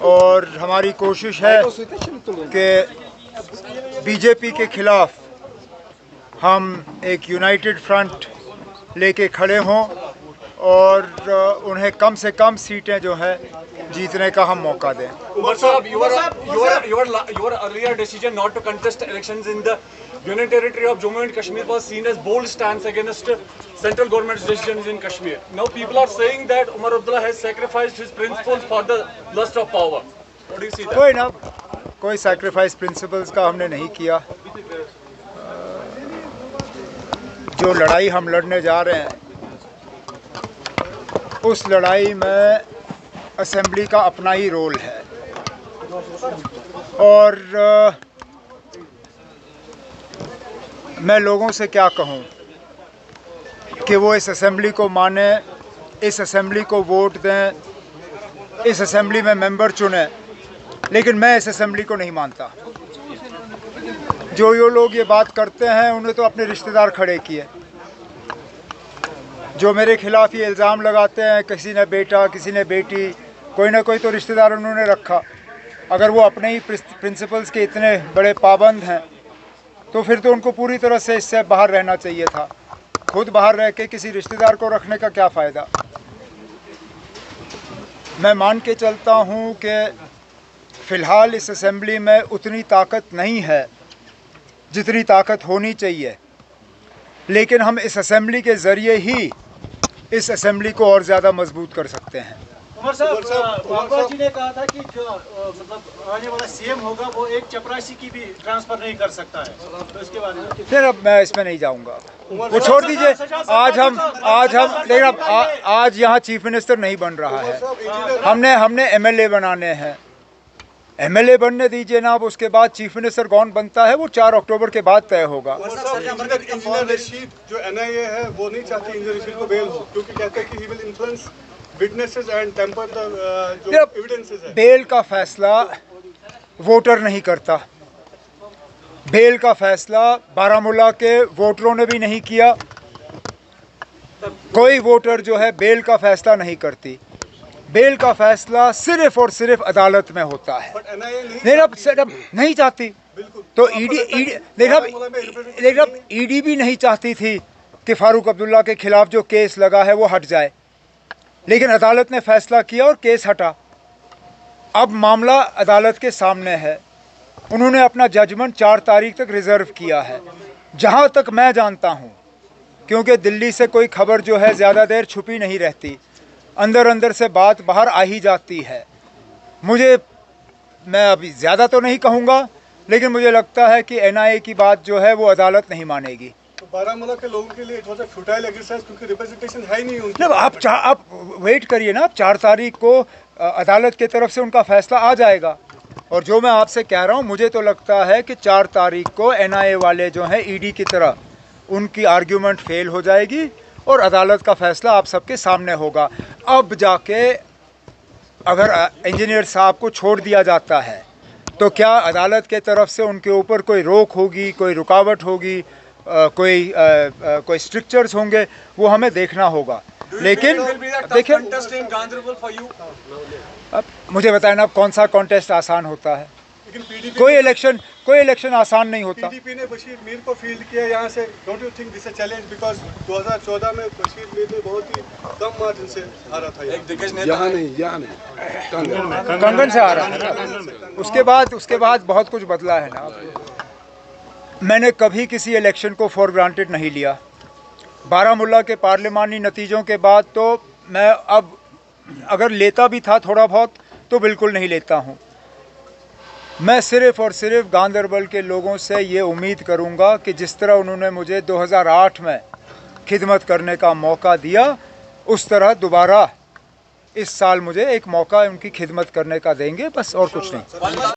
और हमारी कोशिश है कि बीजेपी के खिलाफ हम एक यूनाइटेड फ्रंट लेके खड़े हों और उन्हें कम से कम सीटें जो है जीतने का हम मौका दें। Umar Sahab, your earlier decision not to contest elections in the Union Territory of Jammu and Kashmir was seen as bold stance against central government's decisions in Kashmir. Now people are saying that Umar Abdullah has sacrificed his principles for the lust of power. What do you see that? कोई sacrifice principles का हमने नहीं किया। जो लड़ाई हम लड़ने जा रहे हैं उस लड़ाई में असेंबली का अपना ही रोल है और मैं लोगों से क्या कहूं कि वो इस असेंबली को माने, इस असेंबली को वोट दें, इस असेंबली में मेंबर चुनें, लेकिन मैं इस असेंबली को नहीं मानता। जो लोग ये बात करते हैं उन्हें तो अपने रिश्तेदार खड़े किए। जो मेरे खिलाफ ये इल्ज़ाम लगाते हैं, किसी ने बेटा, किसी ने बेटी, कोई ना कोई तो रिश्तेदार उन्होंने रखा। अगर वो अपने ही प्रिंसिपल्स के इतने बड़े पाबंद हैं तो फिर तो उनको पूरी तरह से इससे बाहर रहना चाहिए था। खुद बाहर रह के किसी रिश्तेदार को रखने का क्या फ़ायदा। मैं मान के चलता हूँ कि फ़िलहाल इस असेंबली में उतनी ताकत नहीं है जितनी ताकत होनी चाहिए, लेकिन हम इस असेंबली के ज़रिए ही इस असेंबली को और ज़्यादा मजबूत कर सकते हैं। उमर साहब, बाबा जी ने कहा था कि जो मतलब आने वाला सीएम होगा वो एक चपरासी की भी ट्रांसफर नहीं कर सकता है, तो इसके बारे में फिर अब मैं इसमें नहीं जाऊंगा, वो छोड़ दीजिए। लेकिन आज यहाँ चीफ मिनिस्टर नहीं बन रहा है। हमने एमएलए बनाने हैं, एमएलए बनने दीजिए ना। अब उसके बाद चीफ मिनिस्टर कौन बनता है वो 4 अक्टूबर के बाद तय होगा। इंजीनियर रशीद जो एनआईए है वो नहीं चाहती इंजीनियर रशीद को बेल हो, क्योंकि कहते हैं कि he will influence witnesses and temper the जो एविडेंसेस है। बेल का फैसला वोटर नहीं करता। बेल का फैसला बारामूला के वोटरों ने भी नहीं किया। कोई वोटर जो है बेल का फैसला नहीं करती। बेल का फैसला सिर्फ और सिर्फ अदालत में होता है। नहीं चाहती तो ईडी भी नहीं चाहती थी कि फारूक अब्दुल्ला के खिलाफ जो केस लगा है वो हट जाए, लेकिन अदालत ने फैसला किया और केस हटा। अब मामला अदालत के सामने है। उन्होंने अपना जजमेंट 4 तारीख तक रिजर्व किया है। जहां तक मैं जानता हूं, क्योंकि दिल्ली से कोई खबर जो है ज़्यादा देर छुपी नहीं रहती, अंदर अंदर से बात बाहर आ ही जाती है। मैं अभी ज़्यादा तो नहीं कहूँगा, लेकिन मुझे लगता है कि एनआईए की बात जो है वो अदालत नहीं मानेगी। तो बारामूला के लोगों के लिए it was a futile exercise, क्योंकि रिप्रेजेंटेशन है ही नहीं उनकी। आप वेट करिए ना, 4 तारीख को अदालत की तरफ से उनका फैसला आ जाएगा। और जो मैं आपसे कह रहा हूँ, मुझे तो लगता है कि 4 तारीख को एनआईए वाले जो हैं ईडी की तरह उनकी आर्ग्यूमेंट फेल हो जाएगी और अदालत का फैसला आप सबके सामने होगा। अब जाके अगर इंजीनियर साहब को छोड़ दिया जाता है तो क्या अदालत के तरफ से उनके ऊपर कोई रोक होगी, कोई रुकावट होगी, कोई स्ट्रिक्चर्स होंगे, वो हमें देखना होगा। लेकिन देखिए, अब मुझे बताएं ना, कौन सा कॉन्टेस्ट आसान होता है? कोई इलेक्शन आसान नहीं होता। पीडीपी ने बशीर मीर को फील्ड किया यहाँ से। Don't you think this a challenge, because 2014 में बशीर मीर ने बहुत ही कम मार्जिन से हारा था। यहाँ नहीं कंगन से हारा था। उसके बाद बहुत कुछ बदला है ना। मैंने कभी किसी इलेक्शन को फॉर ग्रांटेड नहीं लिया। बारामूला के पार्लिमानी नतीजों के बाद तो मैं अब अगर लेता भी था थोड़ा बहुत तो बिल्कुल नहीं लेता हूँ। मैं सिर्फ़ और सिर्फ गांदरबल के लोगों से ये उम्मीद करूँगा कि जिस तरह उन्होंने मुझे 2008 में खिदमत करने का मौका दिया, उस तरह दोबारा इस साल मुझे एक मौका उनकी खिदमत करने का देंगे, बस और कुछ नहीं।